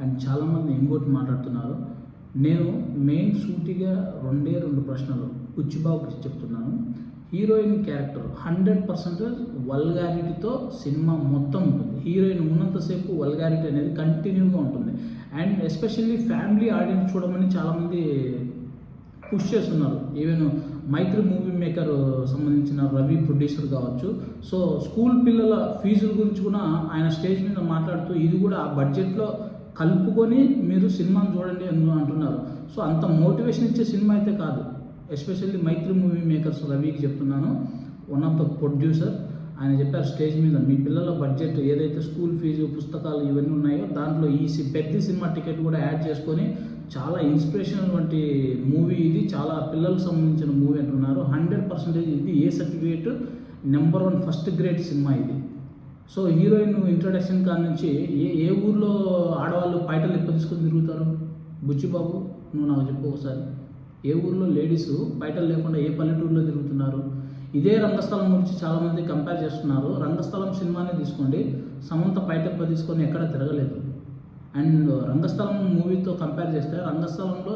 And చాలామంది ఇంకోటి మాట్లాడుతున్నారు. నేను మెయిన్ సూటిగా రెండు ప్రశ్నలు బుచ్చిబాబుకి చెప్తున్నాను. హీరోయిన్ క్యారెక్టర్ 100% వల్గారిటీతో సినిమా మొత్తం ఉంటుంది. హీరోయిన్ ఉన్నంతసేపు వల్గారిటీ అనేది కంటిన్యూగా ఉంటుంది. అండ్ ఎస్పెషల్లీ ఫ్యామిలీ ఆడియన్స్ చూడమని చాలామంది పుష్ చేస్తున్నారు. ఈవెన్ మైత్రి మూవీ మేకర్ సంబంధించిన రవి ప్రొడ్యూసర్ కావచ్చు. సో స్కూల్ పిల్లల ఫీజుల గురించి కూడా ఆయన స్టేజ్ మీద మాట్లాడుతూ ఇది కూడా ఆ బడ్జెట్లో కలుపుకొని మీరు సినిమాను చూడండి అని అంటున్నారు. సో అంత మోటివేషన్ ఇచ్చే సినిమా అయితే కాదు. ఎస్పెషల్లీ మైత్రి మూవీ మేకర్స్ రవికి చెప్తున్నాను, వన్ ఆఫ్ ద ప్రొడ్యూసర్. ఆయన చెప్పారు స్టేజ్ మీద, మీ పిల్లల బడ్జెట్ ఏదైతే స్కూల్ ఫీజు పుస్తకాలు ఇవన్నీ ఉన్నాయో దాంట్లో ఈ పెద్ద సినిమా టికెట్ కూడా యాడ్ చేసుకొని చాలా ఇన్స్పిరేషనల్ వంటి మూవీ ఇది, చాలా పిల్లలకు సంబంధించిన మూవీ అంటున్నారు. 100% ఇది A certificate number 1 first grade సినిమా ఇది. సో హీరోయిన్ ఇంట్రడక్షన్ కాడ నుంచి ఏ ఊర్లో ఆడవాళ్ళు పైటలు ఎక్కువ తీసుకొని తిరుగుతారు? బుచ్చిబాబు నువ్వు నాకు చెప్పు ఒకసారి. ఏ ఊర్లో లేడీస్ పైటలు లేకుండా ఏ పల్లెటూరులో తిరుగుతున్నారు? ఇదే రంగస్థలం గురించి చాలామంది కంపేర్ చేస్తున్నారు. రంగస్థలం సినిమానే తీసుకోండి, సమంత పైటెప్ప తీసుకొని ఎక్కడ తిరగలేదు. అండ్ రంగస్థలం మూవీతో కంపేర్ చేస్తే రంగస్థలంలో